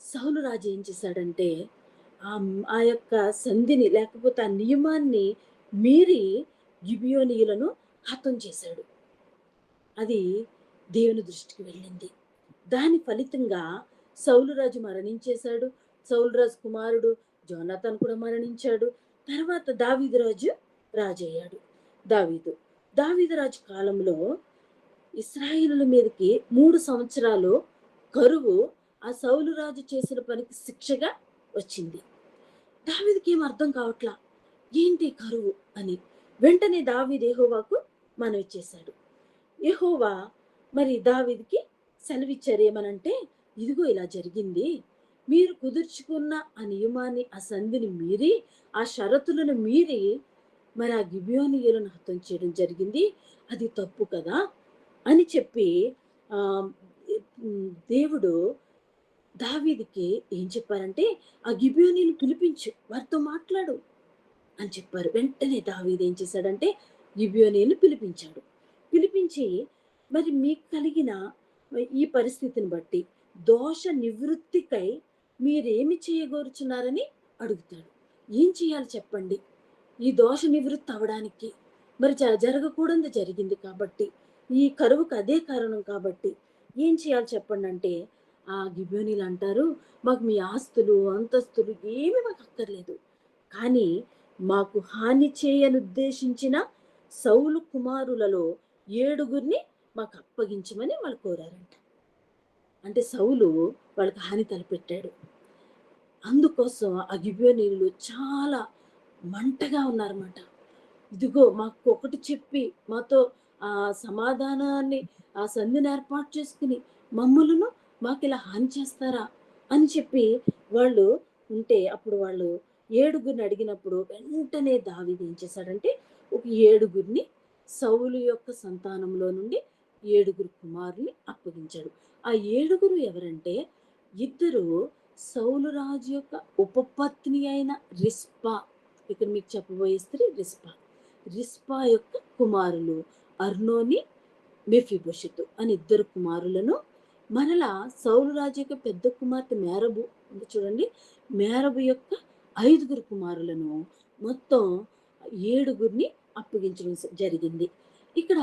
సౌలు రాజు ఏం చేశాడంటే, ఆ యొక్క సంధిని లేకపోతే ఆ నియమాన్ని మీరి గిబియోనీయులను హతం చేశాడు. అది దేవుని దృష్టికి వెళ్ళింది. దాని ఫలితంగా సౌలు రాజు మరణించేశాడు. సౌలు రాజు కుమారుడు జోనాతాన్ కూడా మరణించాడు. తర్వాత దావీదు రాజు రాజయ్యాడు. దావీదు. దావీదు రాజు కాలంలో ఇశ్రాయేలుల మీదకి 3 సంవత్సరాలు కరువు ఆ సౌలు రాజు చేసిన పనికి శిక్షగా వచ్చింది. దావీదుకి ఏం అర్థం కావట్లా. ఏంటి కరువు అని. వెంటనే దావీదు యెహోవాకు మనవి చేశాడు. యెహోవా మరి దావీదుకి సెలవిచ్చారు ఏమనంటే, ఇదిగో ఇలా జరిగింది. మీరు కుదుర్చుకున్న ఆ నియమాన్ని, ఆ సంధిని మీరి, ఆ షరతులను మీరి మరి ఆ గిబియోనీయులను హతం చేయడం జరిగింది. అది తప్పు కదా! అని చెప్పి ఆహ్, దేవుడు దావీదుకి ఏం చెప్పారంటే, "ఆ గిబియోనీయులను పిలిపించు. వారితో మాట్లాడు" అని చెప్పారు. వెంటనే దావీదు ఏం చేశాడంటే, గిబియోనీయులను పిలిపించాడు. పిలిపించి, మరి మీకు కలిగిన ఈ పరిస్థితిని బట్టి దోష నివృత్తికై మీరేమి చేయగోరుచున్నారని అడుగుతాడు. ఏం చేయాలి చెప్పండి? ఈ దోష నివృత్తి అవ్వడానికి మరి జరగకూడనిది జరిగింది కాబట్టి, ఈ కరువుకు అదే కారణం కాబట్టి ఏం చేయాలి చెప్పండంటే, ఆ గిబియోనీయులు అంటారు, "మాకు మీ ఆస్తులు, అంతస్తులు ఏమి మాకు అక్కర్లేదు. కానీ మాకు హాని చేయనుద్దేశించిన సౌలు కుమారులలో 7 మాకు అప్పగించమని వాళ్ళు కోరారంట. అంటే సౌలు వాళ్ళకి హాని తలపెట్టాడు. అందుకోసం ఆ గిబియోనీయులు చాలా మంటగా ఉన్నారన్నమాట. ఇదిగో మాకు ఒకటి చెప్పి మాతో ఆ సమాధానాన్ని ఆ సంధిని ఏర్పాటు చేసుకుని మమ్ములను మాకిలా హాని చేస్తారా అని చెప్పి వాళ్ళు ఉంటే అప్పుడు వాళ్ళు 7 అడిగినప్పుడు వెంటనే దావీదు ఏం చేశాడంటే ఒక 7 సౌలు యొక్క సంతానంలో నుండి 7 కుమారుల్ని అప్పగించాడు. ఆ 7 ఎవరంటే ఇద్దరు సౌలు రాజు యొక్క ఉపపత్ని అయిన రిస్పా, ఇక్కడ మీకు చెప్పబోయే స్త్రీ రిస్పా. రిస్పా యొక్క కుమారులు అర్నోని, మెఫీబోషెతు అని 2 కుమారులను మరలా సౌలు రాజు యొక్క పెద్ద కుమార్తె మేరబు ఉంది చూడండి. మేరబు యొక్క 5 కుమారులను మొత్తం 7 అప్పగించడం జరిగింది. ఇక్కడ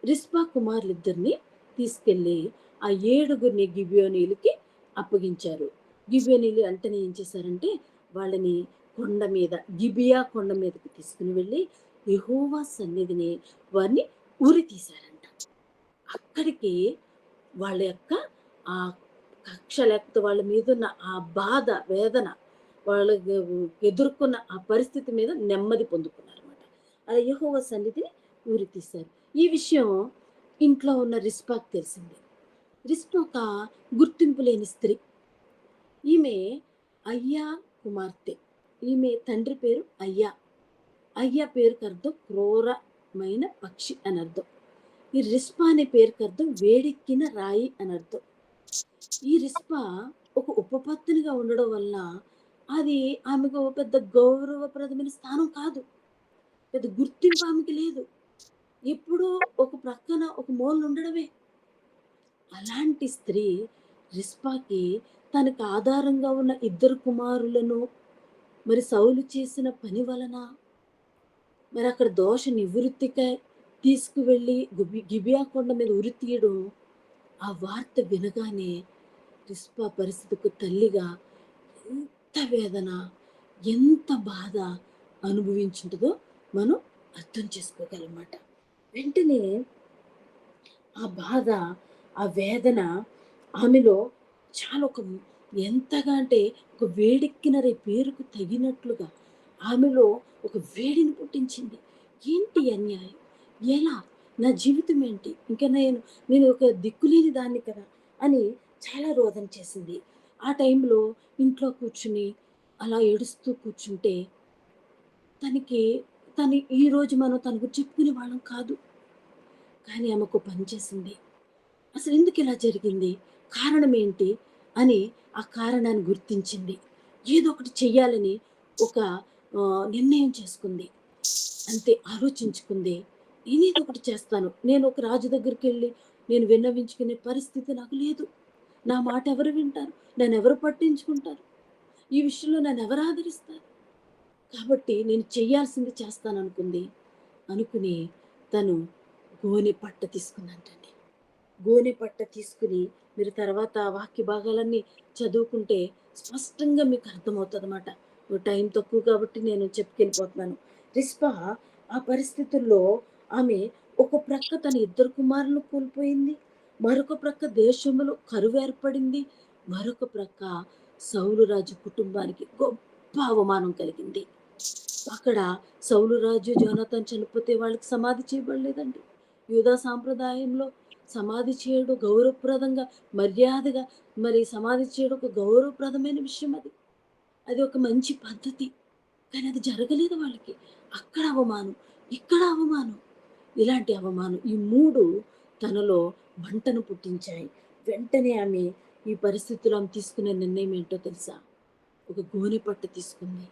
రిస్పా కుమారులిద్దరిని తీసుకెళ్ళి ఆ 7 గిబియోనీయులకి అప్పగించారు. గిబియోనీయులు వెంటనే ఏం చేశారంటే వాళ్ళని కొండ మీద గిబియా కొండ మీదకి తీసుకుని వెళ్ళి యెహోవా సన్నిధిని వారిని ఉరి తీశారంట. అక్కడికి వాళ్ళ యొక్క ఆ కక్ష లేకపోతే వాళ్ళ మీదున్న ఆ బాధ, వేదన వాళ్ళు ఎదుర్కొన్న ఆ పరిస్థితి మీద నెమ్మది పొందుకున్నారన్నమాట. అలా యెహోవా సన్నిధిని ఉరి తీశారు. ఈ విషయం ఇంట్లో ఉన్న రిస్పాకి తెలిసింది. రిస్పా ఒక గుర్తింపు లేని స్త్రీ. ఈమె అయ్యా కుమార్తె. ఈమె తండ్రి పేరు అయ్యా. అయ్యా పేరుకి అర్థం క్రూరమైన పక్షి అని అర్థం. ఈ రిస్పా అనే పేరుకి అర్థం వేడెక్కిన రాయి అని అర్థం. ఈ రిస్పా ఒక ఉపపత్నిగా ఉండడం వల్ల అది ఆమెకు పెద్ద గౌరవప్రదమైన స్థానం కాదు. పెద్ద గుర్తింపు ఆమెకి లేదు. ఎప్పుడూ ఒక ప్రక్కన ఒక మూలన ఉండడమే. అలాంటి స్త్రీ రిస్పాకి తనకు ఆధారంగా ఉన్న 2 కుమారులను మరి సౌలు చేసిన పని వలన మరి అక్కడ దోష నివృత్తికై తీసుకువెళ్ళి గిబియా కొండ మీద ఉరి తీయడం, ఆ వార్త వినగానే రిస్పా పరిస్థితికి తల్లిగా ఎంత వేదన, ఎంత బాధ అనుభవించుంటుందో మనం అర్థం చేసుకోగలమాట. వెంటనే ఆ బాధ, ఆ వేదన ఆమెలో చాలా ఎంతగా అంటే ఒక వేడెక్కిన పేరుకు తగినట్లుగా ఆమెలో ఒక వేడిని పుట్టించింది. ఏంటి అన్యాయం? ఎలా? నా జీవితం ఏంటి? ఇంకా నేను ఒక దిక్కులేని దాన్ని కదా! అని చాలా రోదన చేసింది. ఆ టైంలో ఇంట్లో కూర్చుని అలా ఏడుస్తూ కూర్చుంటే తనకి ఈరోజు మనం తన గురించి చెప్పుకునే వాళ్ళం కాదు. కానీ ఆమెకు పని చేసింది. అసలెందుకు ఇలా జరిగింది? కారణం ఏంటి? అని ఆ కారణాన్ని గుర్తించింది. ఏదో ఒకటి చెయ్యాలని ఒక నిర్ణయం చేసుకుంది. అంతే ఆలోచించుకుంది. నేనేదో ఒకటి చేస్తాను. నేను ఒక రాజు దగ్గరికెళ్ళి నేను విన్నవించుకునే పరిస్థితి నాకు లేదు. నా మాట ఎవరు వింటారు? నన్నెవరు పట్టించుకుంటారు? ఈ విషయంలో నన్నెవరు ఆదరిస్తారు? కాబట్టి నేను చెయ్యాల్సింది చేస్తాననుకుంది. అనుకుని తను గోనె పట్ట తీసుకుందంటండి. గోనె పట్ట తీసుకుని మీరు తర్వాత వాక్య భాగాలన్నీ చదువుకుంటే స్పష్టంగా మీకు అర్థమవుతదనమాట. టైం తక్కువ కాబట్టి నేను చెప్పుకెళ్ళిపోతున్నాను. రిస్పా ఆ పరిస్థితుల్లో ఆమె ఒక ప్రక్క తన ఇద్దరు కుమారులను కోల్పోయింది. మరొక ప్రక్క దేశంలో కరువు ఏర్పడింది. మరొక ప్రక్క సౌలు రాజు కుటుంబానికి గొప్ప అవమానం కలిగింది. అక్కడ సౌలు రాజు, జోనాతాన్ చనిపోతే వాళ్ళకి సమాధి చేయబడలేదండి. యూదా సాంప్రదాయంలో సమాధి చేయడం గౌరవప్రదంగా, మర్యాదగా మరి సమాధి చేయడం ఒక గౌరవప్రదమైన విషయం అది. అది ఒక మంచి పద్ధతి. కానీ అది జరగలేదు వాళ్ళకి. అక్కడ అవమానం, ఇక్కడ అవమానం, ఇలాంటి అవమానం. ఈ 3 తనలో మంటను పుట్టించాయి. వెంటనే ఆమె ఈ పరిస్థితిలో ఆమె తీసుకునే నిర్ణయం ఏంటో తెలుసా? ఒక గోనె పట్ట తీసుకుంది.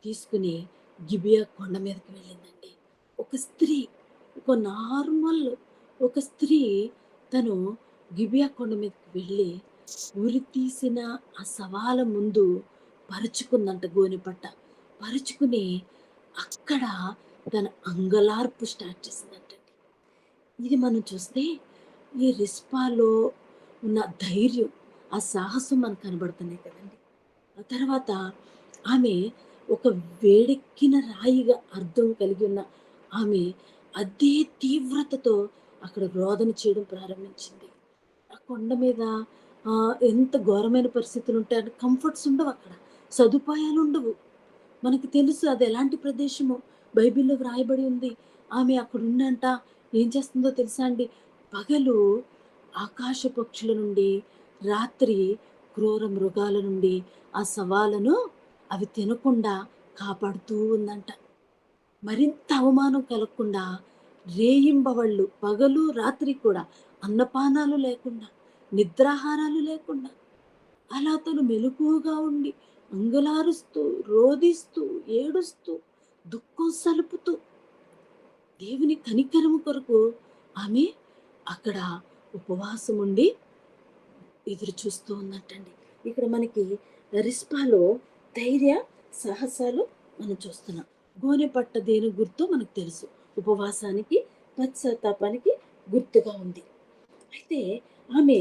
తీసుకుని గిబియా కొండ మీదకి వెళ్ళిందండి. ఒక స్త్రీ, ఒక నార్మల్ ఒక స్త్రీ తను గిబియా కొండ మీదకి వెళ్ళి ఉరి తీసిన ఆ శవాల ముందు పరుచుకుందంట గోనెపట్ట. పరుచుకుని అక్కడ తన అంగలార్పు స్టార్ట్ చేసిందంటండి. ఇది మనం చూస్తే ఈ రిస్పాలో ఉన్న ధైర్యం, ఆ సాహసం మనకు కనబడుతున్నాయి కదండీ! ఆ తర్వాత ఆమె ఒక వేడెక్కిన రాయిగా అర్థం కలిగి ఉన్న ఆమె అదే తీవ్రతతో అక్కడ రోదన చేయడం ప్రారంభించింది. ఆ కొండ మీద ఎంత ఘోరమైన పరిస్థితులుంటాయంటే కంఫర్ట్స్ ఉండవక్కడ. సదుపాయాలుండవు. మనకు తెలుసు అది ఎలాంటి ప్రదేశమో. బైబిల్‌లో వ్రాయబడి ఉంది. ఆమె అక్కడుందంట ఏం చేస్తుందో తెలుసా అండి? పగలు ఆకాశ పక్షుల నుండి, రాత్రి క్రూర మృగాల నుండి ఆ శవాలను అవి తినకుండా కాపాడుతూ ఉందంట. మరింత అవమానం కలగకుండా రేయింబవళ్ళు పగలు, రాత్రి కూడా అన్నపానాలు లేకుండా, నిద్రాహారాలు లేకుండా అలా తను మెలకువగా ఉండి, అంగలారుస్తూ, రోదిస్తూ, ఏడుస్తూ, దుఃఖం సలుపుతూ, దేవుని కనికరము కొరకు ఆమె అక్కడ ఉపవాసం ఉండి ఎదురు చూస్తూ ఉన్నట్టండి. ఇక్కడ మనకి రిస్పాలో ధైర్య సాహసాలు మనం చూస్తున్నాం. గోనె పట్ట దేని గుర్తో మనకు తెలుసు. ఉపవాసానికి, పశ్చాత్తాపానికి గుర్తుగా ఉంది. అయితే ఆమె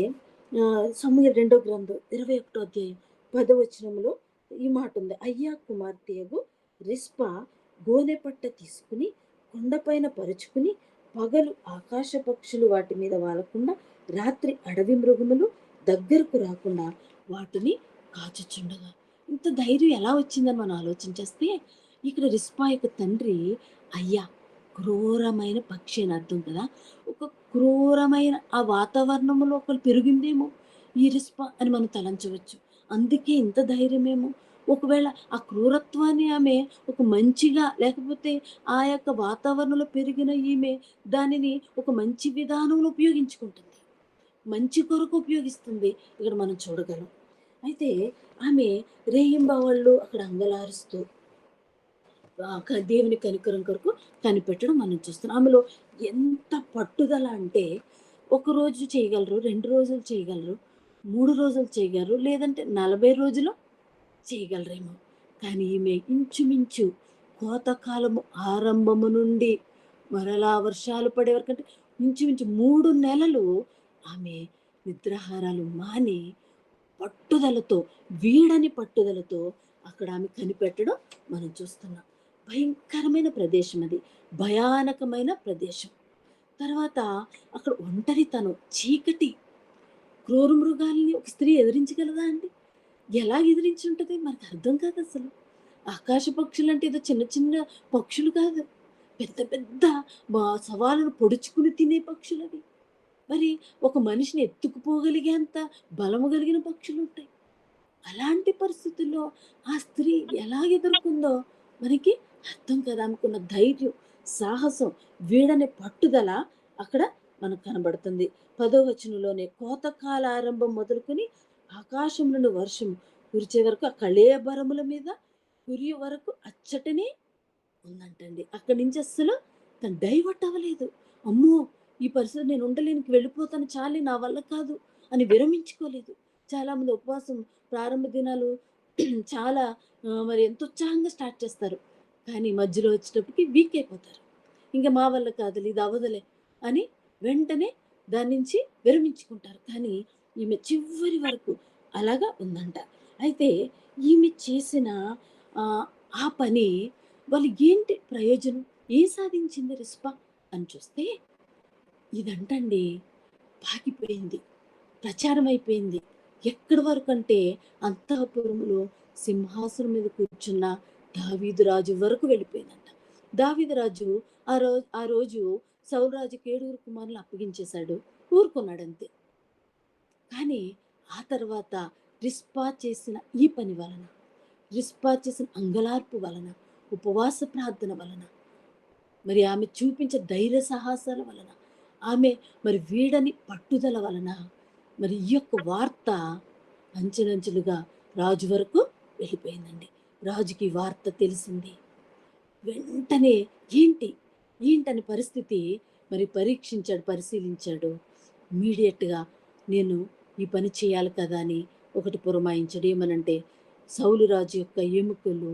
సమూయేలు రెండో గ్రంథం 21 అధ్యాయం 10 వచనంలో ఈ మాట ఉంది. అయ్యా కుమార్తెయగు రిస్పా గోనె పట్ట తీసుకుని కొండపైన పరుచుకుని పగలు ఆకాశ పక్షులు వాటి మీద వాలకుండా రాత్రి అడవి మృగములు దగ్గరకు రాకుండా వాటిని కాచుచుండగా. ఇంత ధైర్యం ఎలా వచ్చిందని మనం ఆలోచించేస్తే ఇక్కడ రిస్పా యొక్క తండ్రి అయ్యా క్రూరమైన పక్షి అని అర్థం కదా. ఒక క్రూరమైన ఆ వాతావరణంలో ఒకళ్ళు పెరిగిందేమో ఈ రిస్పా అని మనం తలంచవచ్చు. అందుకే ఇంత ధైర్యమేమో. ఒకవేళ ఆ క్రూరత్వాన్ని ఆమె ఒక మంచిగా లేకపోతే ఆ యొక్క వాతావరణంలో పెరిగిన ఈమె దానిని ఒక మంచి విధానంలో ఉపయోగించుకుంటుంది. మంచి కొరకు ఉపయోగిస్తుంది. ఇక్కడ మనం చూడగలం. అయితే ఆమె రేయింబవళ్ళు అక్కడ అంగలారుస్తూ దేవుని కనికరం కొరకు కనిపెట్టడం మనం చూస్తున్నాం. ఆమెలో ఎంత పట్టుదల అంటే, ఒక రోజు చేయగలరు, 2 రోజులు చేయగలరు, 3 రోజులు చేయగలరు, లేదంటే 40 రోజులు చేయగలరేమో. కానీ ఈమె ఇంచుమించు కోతకాలము ఆరంభము నుండి మరలా వర్షాలు పడే వరకంటే ఇంచుమించు 3 నెలలు ఆమె నిద్రాహారాలు మాని పట్టుదలతో, వీడని పట్టుదలతో అక్కడ ఆమె కనిపెట్టడం మనం చూస్తున్నాం. భయంకరమైన ప్రదేశం అది. భయానకమైన ప్రదేశం. తర్వాత అక్కడ ఒంటరితనం, చీకటి, క్రూర మృగాల్ని ఒక స్త్రీ ఎదిరించగలదా అండి? ఎలా ఎదిరించుంటది? మనకు అర్థం కాదసలు. ఆకాశ పక్షులంటే ఏదో చిన్న చిన్న పక్షులు కాదు. పెద్ద పెద్ద శవాలను పొడుచుకుని తినే పక్షులవి. మరి ఒక మనిషిని ఎత్తుకుపోగలిగేంత బలము కలిగిన పక్షులుంటాయి. అలాంటి పరిస్థితుల్లో ఆ స్త్రీ ఎలా ఎదుర్కొందో మనకి అర్థం కదా. అనుకున్న ధైర్యం, సాహసం, వీడని పట్టుదల అక్కడ మనకు కనబడుతుంది. 10వ వచనంలోనే కోతకాల ఆరంభం మొదలుకొని ఆకాశం నుండి వర్షం కురిచే వరకు ఆ కళేబరముల మీద కురియ వరకు అచ్చటనే ఉందంటండి. అక్కడి నుంచి అస్సలు తను డైవర్ట్ అవ్వలేదు. అమ్మో! ఈ పరిస్థితి నేను ఉండలేను, వెళ్ళిపోతాను చాలే, నా వల్ల కాదు అని విరమించుకోలేదు. చాలామంది ఉపవాసం ప్రారంభ దినాలు చాలా మరి ఎంతో ఉత్సాహంగా స్టార్ట్ చేస్తారు. కానీ మధ్యలో వచ్చేటప్పటికి వీక్ అయిపోతారు. ఇంక మా వల్ల కాదులే, ఇది అవ్వదులే అని వెంటనే దాని నుంచి విరమించుకుంటారు. కానీ ఈమె చివరి వరకు అలాగా ఉందంట. అయితే ఈమె చేసిన ఆహ్, ఆ పని వాళ్ళు ఏంటి ప్రయోజనం? ఏం సాధించింది రిస్పా అని చూస్తే ఇదంటండి పాకిపోయింది. ప్రచారం అయిపోయింది. ఎక్కడి వరకంటే అంతఃపురంలో సింహాసనం మీద కూర్చున్న దావీదు రాజు వరకు వెళ్ళిపోయిందంట. దావీదు రాజు ఆ రోజు సౌలు రాజుకి 7 కుమారులను అప్పగించేశాడు. ఊరుకున్నాడంతే. కానీ ఆ తర్వాత రిస్పా చేసిన ఈ పని వలన, రిస్పా చేసిన అంగలార్పు వలన, ఉపవాస ప్రార్థన వలన, మరి ఆమె చూపించే ధైర్య సాహసాల వలన, ఆమె మరి వీడని పట్టుదల వలన, మరి ఈ యొక్క వార్త అంచెలంచెలుగా రాజు వరకు వెళ్ళిపోయిందండి. రాజుకి ఈ వార్త తెలిసింది. వెంటనే ఏంటి? ఏంటని పరిస్థితి మరి పరీక్షించాడు, పరిశీలించాడు. ఇమ్మీడియేట్‌గా నేను ఈ పని చేయాలి కదా అని ఒకటి పురమాయించాడు. ఏమనంటే సౌలు రాజు యొక్క ఎముకలు,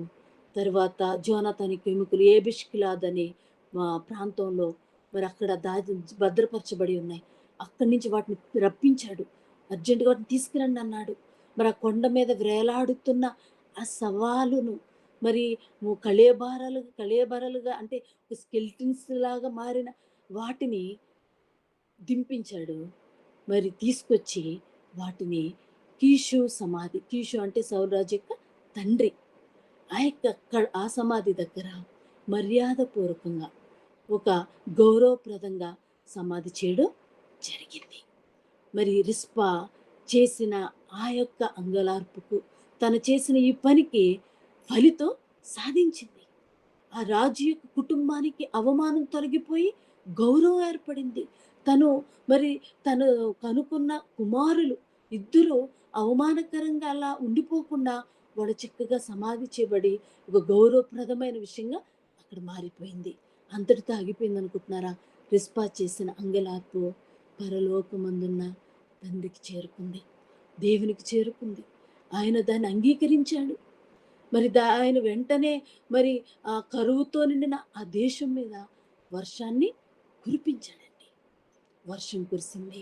తర్వాత జోనాతాను యొక్క ఎముకలు ఏబెష్గిలాద్ అనే ప్రాంతంలో మరి అక్కడ భద్రపరచబడి ఉన్నాయి. అక్కడి నుంచి వాటిని రప్పించాడు. అర్జెంట్‌గా వాటిని తీసుకురండి అన్నాడు. మరి ఆ కొండ మీద వ్రేలాడుతున్న ఆ శవాలును మరి కళేబరాలుగా అంటే స్కెలిటన్స్ లాగా మారిన వాటిని దింపించాడు. మరి తీసుకొచ్చి వాటిని కీషు అంటే సౌలు రాజు యొక్క తండ్రి. ఆ సమాధి దగ్గర మర్యాదపూర్వకంగా ఒక గౌరవప్రదంగా సమాధి చేయడం జరిగింది. మరి రిస్పా చేసిన ఆ యొక్క అంగలార్పుకు, తను చేసిన ఈ పనికి ఫలితం సాధించింది. ఆ రాజు యొక్క కుటుంబానికి అవమానం తొలగిపోయి గౌరవం ఏర్పడింది. తను మరి తను కనుకున్న కుమారులు ఇద్దరు అవమానకరంగా అలా ఉండిపోకుండా వాళ్ళు చక్కగా సమాధి చేయబడి ఒక గౌరవప్రదమైన విషయంగా అక్కడ మారిపోయింది. అంతటితో ఆగిపోయింది అనుకుంటున్నారా? రిస్పా చేసిన అంగలార్పు పరలోకమందున్న తండ్రికి చేరుకుంది. దేవునికి చేరుకుంది. ఆయన దాన్ని అంగీకరించాడు. మరి ఆయన వెంటనే మరి ఆ కరువుతో నిండిన ఆ దేశం మీద వర్షాన్ని కురిపించాడండి. వర్షం కురిసింది.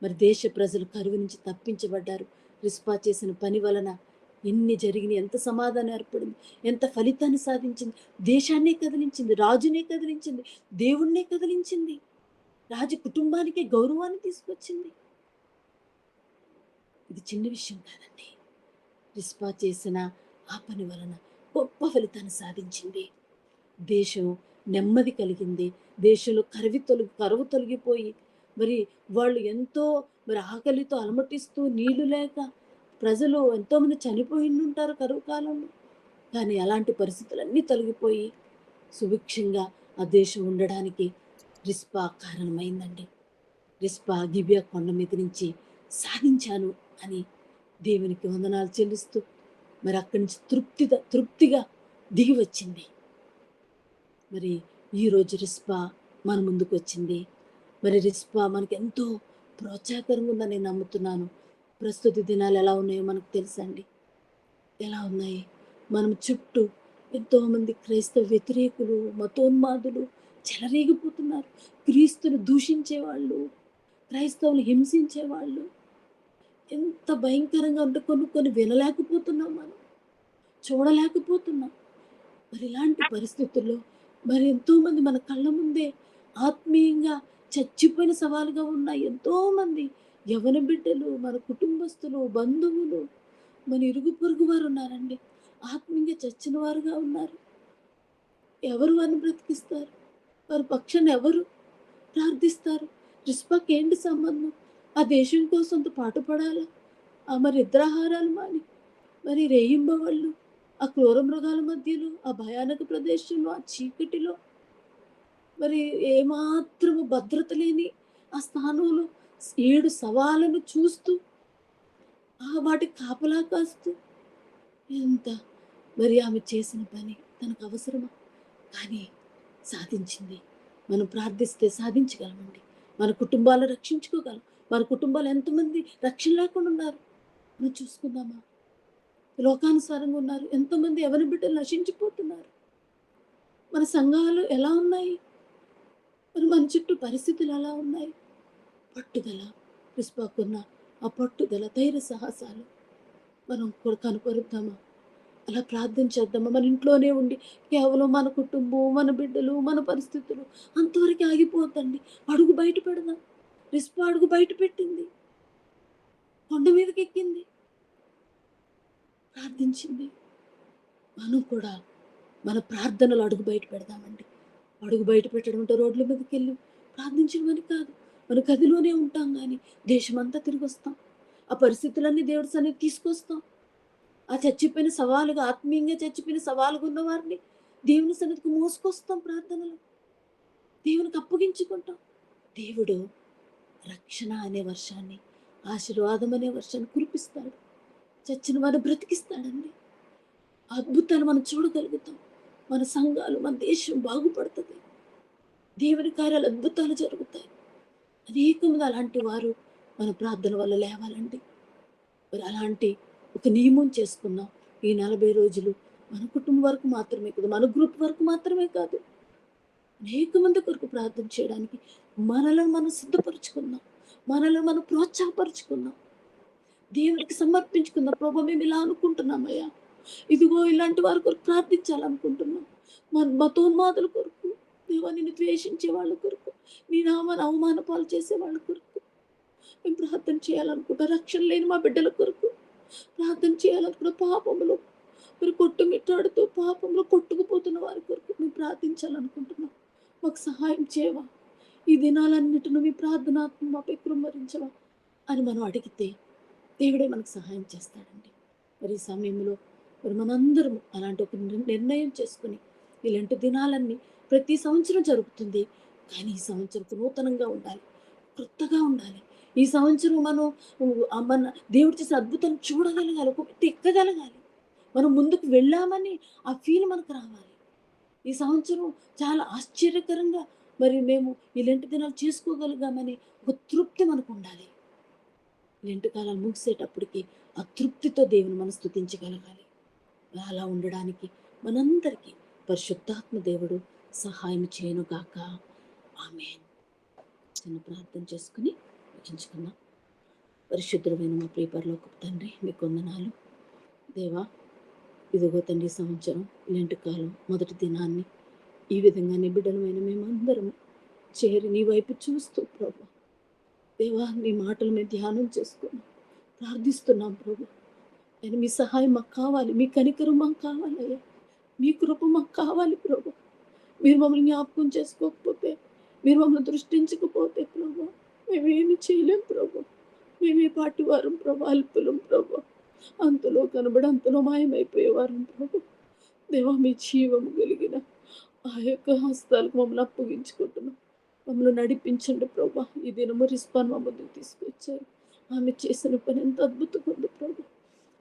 మరి దేశ ప్రజలు కరువు నుంచి తప్పించబడ్డారు. రిస్పా చేసిన పని వలన ఎన్ని జరిగినాయి, ఎంత సమాధానం ఏర్పడింది, ఎంత ఫలితాన్ని సాధించింది, దేశాన్నే కదిలించింది, రాజునే కదిలించింది, దేవుణ్ణే కదిలించింది, రాజు కుటుంబానికి గౌరవాన్ని తీసుకొచ్చింది. ఇది చిన్న విషయం కాదండి. రిస్పా చేసిన ఆ పని వలన గొప్ప ఫలితాన్ని సాధించింది. దేశం నెమ్మది కలిగింది. దేశంలో కరువు తొలగిపోయి మరి వాళ్ళు ఎంతో మరి ఆకలితో అలమటిస్తూ నీళ్లు లేక ప్రజలు ఎంతోమంది చనిపోయి ఉంటారు కరువు కాలంలో. కానీ అలాంటి పరిస్థితులన్నీ తొలగిపోయి సుభిక్షంగా ఆ దేశం ఉండడానికి రిస్పా కారణమైందండి. రిస్పా గిబియా కొండ మీద నుంచి సాధించాను అని దేవునికి వందనాలు చెల్లిస్తూ మరి అక్కడి నుంచి తృప్తిగా దిగి వచ్చింది. మరి ఈరోజు రిస్పా మన ముందుకు వచ్చింది. మరి రిస్పా మనకి ఎంతో ప్రోత్సాహకరంగా ఉందని నేను నమ్ముతున్నాను. ప్రస్తుత దినాలు ఎలా ఉన్నాయో మనకు తెలుసండి. ఎలా ఉన్నాయి? మనం చుట్టూ ఎంతోమంది క్రైస్తవ వ్యతిరేకులు, మతోన్మాదులు చెలరేగిపోతున్నారు. క్రీస్తును దూషించేవాళ్ళు, క్రైస్తవులు హింసించేవాళ్ళు ఎంత భయంకరంగా ఉంటే కొన్ని వినలేకపోతున్నాం మనం, చూడలేకపోతున్నాం. మరి ఇలాంటి పరిస్థితుల్లో మరి ఎంతోమంది మన కళ్ళ ముందే ఆత్మీయంగా చచ్చిపోయిన సవాలుగా ఉన్న ఎంతోమంది యవ్వన బిడ్డలు, మన కుటుంబస్తులు, బంధువులు, మన ఇరుగు పొరుగు వారు ఉన్నారండి. ఆత్మీయంగా చచ్చిన వారుగా ఉన్నారు. ఎవరు వారిని బ్రతికిస్తారు? వారి పక్షాన ఎవరు ప్రార్థిస్తారు? రిస్పాకి ఏంటి సంబంధం? ఆ దేశం కోసం అంత పాటుపడాలా? మరి నిద్రాహారాలు మాని, మరి రేయింబవళ్ళు, ఆ క్రూర మృగాల మధ్యలో, ఆ భయానక ప్రదేశంలో, ఆ చీకటిలో, మరి ఏమాత్రము భద్రత లేని ఆ స్థానంలో 7 శవాలను చూస్తూ, వాటికి కాపలా కాస్తూ, ఎంత మరి ఆమె చేసిన పని తనకు అవసరమా? కానీ సాధించింది. మనం ప్రార్థిస్తే సాధించగలమండి. మన కుటుంబాలు రక్షించుకోగలం. మన కుటుంబాలు ఎంతమంది రక్షణ లేకుండా ఉన్నారు మనం చూసుకుందామా? లోకానుసారంగా ఉన్నారు. ఎంతోమంది యవ్వన బిడ్డలు నశించిపోతున్నారు. మన సంఘాలు ఎలా ఉన్నాయి? మరి మన చుట్టూ పరిస్థితులు ఎలా ఉన్నాయి? పట్టుదల, విశ్వాకున్న ఆ పట్టుదల, ధైర్య సాహసాలు మనం కూడా కనపరుద్దామా? అలా ప్రార్థన చేద్దామా? మన ఇంట్లోనే ఉండి కేవలం మన కుటుంబం, మన బిడ్డలు, మన పరిస్థితులు అంతవరకే ఆగిపోద్దండి. అడుగు బయట పెడదాం. అడుగు బయట పెట్టింది. కొండ మీదకెక్కింది. ప్రార్థించింది. మనం కూడా మన ప్రార్థనలు అడుగు బయట పెడదామండి. అడుగు బయట పెట్టడం అంటే రోడ్ల మీదకెళ్ళి ప్రార్థించడం అని కాదు. మన గదిలోనే ఉంటాం గానీ దేశమంతా తిరిగొస్తాం. ఆ పరిస్థితులన్నీ దేవుడి సన్నిధికి తీసుకొస్తాం. ఆ చచ్చిపోయిన సవాలుగా ఆత్మీయంగా చచ్చిపోయిన సవాలుగా ఉన్న వారిని దేవుని సన్నిధికి మోసుకొస్తాం ప్రార్థనలు. దేవునికి అప్పగించుకుంటాం. దేవుడు రక్షణ అనే వర్షాన్ని, ఆశీర్వాదం అనే వర్షాన్ని కురిపిస్తాడు. చచ్చిన వారిని బ్రతికిస్తాడండి. అద్భుతాలు మనం చూడగలుగుతాం. మన సంఘాలు, మన దేశం బాగుపడుతుంది. దేవుని కార్యాలు అద్భుతాలు జరుగుతాయి. అనేకమంది అలాంటి వారు మన ప్రార్థన వల్ల లేవాలండి. మరి అలాంటి ఒక నియమం చేసుకున్నాం. ఈ 40 రోజులు మన కుటుంబం వరకు మాత్రమే కాదు, మన గ్రూప్ వరకు మాత్రమే కాదు, అనేక మంది కొరకు ప్రార్థన చేయడానికి మనలను మనం సిద్ధపరుచుకుందాం. మనలను మనం ప్రోత్సాహపరుచుకుందాం. దేవునికి సమర్పించుకుందాం. ప్రభు మేము ఇలా అనుకుంటున్నామయ్యా. ఇదిగో ఇలాంటి వారి కొరకు ప్రార్థించాలనుకుంటున్నాం. మతోన్మాదుల కొరకు, దేవా నిన్ను ద్వేషించే వాళ్ళ కొరకు, నీ నామాన్ని అవమాన పాలు చేసే వాళ్ళ కొరకు మేము ప్రార్థన చేయాలనుకుంటాం. రక్షణ లేని మా బిడ్డల కొరకు ప్రార్థన చేయాలనుకున్న పాపములో మీరు కొట్టుమిట్టాడుతూ పాపంలో కొట్టుకుపోతున్న వారి కొరకు మేము ప్రార్థించాలనుకుంటున్నాం. మాకు సహాయం చేయవా? ఈ దినాలన్నిటిని మీ ప్రార్థనాత్మ మాపై కృమ్మరించవా అని మనం అడిగితే దేవుడే మనకు సహాయం చేస్తాడండి. మరి ఈ సమయంలో మరి మనందరం అలాంటి ఒక నిర్ణయం చేసుకుని ఇలాంటి దినాలన్నీ ప్రతి సంవత్సరం జరుగుతుంది. కానీ ఈ సంవత్సరం నూతనంగా ఉండాలి, క్రొత్తగా ఉండాలి. ఈ సంవత్సరం మనం మన దేవుడు చేసిన అద్భుతం చూడగలగాలి, ఒక ఎక్కగలగాలి. మనం ముందుకు వెళ్ళామని ఆ ఫీల్ మనకు రావాలి. ఈ సంవత్సరం చాలా ఆశ్చర్యకరంగా మరి మేము ఇలాంటి దినాలు చేసుకోగలిగామని ఒక తృప్తి మనకు ఉండాలి. లెంటు కాలాలు ముగిసేటప్పటికి ఆ తృప్తితో దేవుని మనం స్తుతించగలగాలి. అలా ఉండడానికి మనందరికీ పరిశుద్ధాత్మ దేవుడు సహాయం చేయనుగాక. ఆమేన్. చిన్న ప్రార్థన చేసుకుని రచించుకుందాం. పరిశుద్ధమైన మా ప్రియ పరలోకపు తండ్రి, మీకు వందనాలు. దేవా, ఇదిగో తండ్రి సంవత్సరం లెంటు కాలం మొదటి దినాన్ని ఈ విధంగా నిబిడలమైన మేమందరం చేరి నీ వైపు చూస్తూ ప్రభు, దేవా నీ మాటలు మేము ధ్యానం చేసుకున్నాం, ప్రార్థిస్తున్నాం ప్రభు. నేను మీ సహాయం మాకు కావాలి, మీ కనికరం మాకు కావాలయ్యా, మీ కృప మాకు కావాలి ప్రభు. మీరు మమ్మల్ని జ్ఞాపకం చేసుకోకపోతే, మీరు మమ్మల్ని దృష్టించకపోతే ప్రభు మేమేమి చేయలేం ప్రభు. మేమే పాటి వారం ప్రభు, అల్పులం ప్రభు, అంతలో కనబడి అంతలో మాయమైపోయేవారం ప్రభు. దేవా మీ జీవము కలిగిన ఆ యొక్క హస్తాలకు మమ్మల్ని అప్పగించుకుంటున్నాం. మమ్మల్ని నడిపించండి ప్రభా. ఈ దినము రిస్పాన్ మా ముందుకు తీసుకొచ్చారు. ఆమె చేసిన పని ఎంత అద్భుతంగా ఉంది ప్రభు.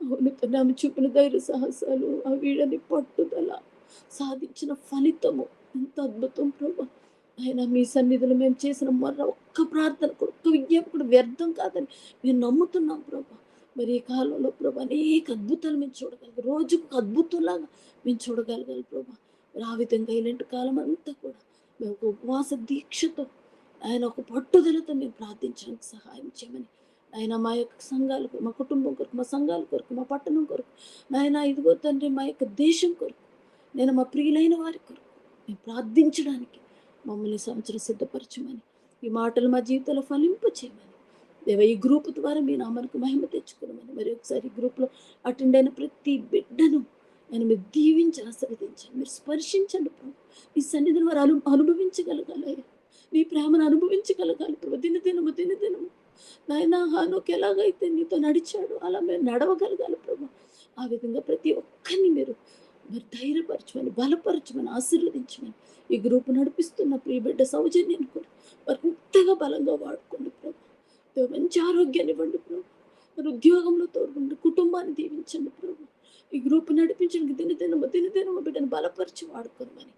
అవును తండ్రి, ఆమె చూపిన ధైర్య సాహసాలు, ఆ వీడని పట్టుదల, సాధించిన ఫలితము ఎంత అద్భుతం ప్రభా. ఆయన మీ సన్నిధిలో మేము చేసిన మరో ఒక్క ప్రార్థన కూడా, ఒక్క విజ్ఞాపన కూడా వ్యర్థం కాదని మేము నమ్ముతున్నాం ప్రభా. మరి ఈ కాలంలో ప్రభా అనేక అద్భుతాలు మేము చూడగలిగాం. రోజుకు ఒక అద్భుతంలాగా మేము చూడగలగాలి ప్రభా. మరి ఆ విధంగా ఇలాంటి కాలం అంతా కూడా మేము ఒక ఉపవాస దీక్షతో, ఆయన ఒక పట్టుదలతో మేము ప్రార్థించడానికి సహాయం చేయమని ఆయన మా యొక్క సంఘాలకు, మా కుటుంబం కొరకు, మా సంఘాల కొరకు, మా పట్టణం కొరకు, నాయన ఇదిగో తండ్రి మా యొక్క దేశం కొరకు, నేను మా ప్రియులైన వారి కొరకు మేము ప్రార్థించడానికి మమ్మల్ని సంవత్సరం సిద్ధపరచమని, ఈ మాటలు మా జీవితంలో ఫలింప చేయమని, దేవ ఈ గ్రూప్ ద్వారా మీ నామానికి మహిమ తెచ్చుకోమని, మరి ఒకసారి ఈ గ్రూప్లో అటెండ్ అయిన ప్రతి బిడ్డను ఆయన మీరు దీవించి ఆశీర్వదించండి, మీరు స్పర్శించండి ప్రభు. ఈ సన్నిధిని వారు అనుభవించగలగాలి, నీ ప్రేమను అనుభవించగలగాలి ప్రభు. దినదినము నాయన హానోకు ఎలాగైతే నీతో నడిచాడు అలా మేము నడవగలగాలి ప్రభు. ఆ విధంగా ప్రతి ఒక్కరిని మీరు ధైర్యపరచమని, బలపరచమని, ఆశీర్వదించమని, ఈ గ్రూప్ నడిపిస్తున్న ప్రియ బిడ్డ సౌజన్యాన్ని కూడా వారు ఎంతగా బలంగా వాడుకోండి ప్రభు. మంచి ఆరోగ్యాన్ని ఇవ్వండి ప్రభు. మరి ఉద్యోగంలో తోడుకోండి, కుటుంబాన్ని దీవించండి ప్రభు. ఈ గ్రూప్ నడిపించడానికి దినదినము బిడ్డను బలపరిచి వాడుకోమని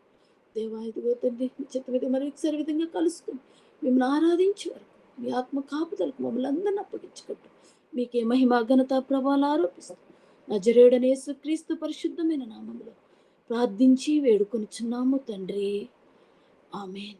దేవా ఇదిగో తండ్రి మీ చిత్తం మీద మరి ఒకసారి విధంగా కలుసుకుని మిమ్మల్ని ఆరాధించే వరకు మీ ఆత్మ కాపుదలకు మమ్మల్ని అందరిని అప్పగించుకుంటూ మీకే మహిమ ఘనత ప్రభావాలు ఆరోపిస్తాం నజరేయుడైన యేసుక్రీస్తు పరిశుద్ధమైన నామములో ప్రార్థించి వేడుకొనిచున్నాము తండ్రి. ఆమేన్.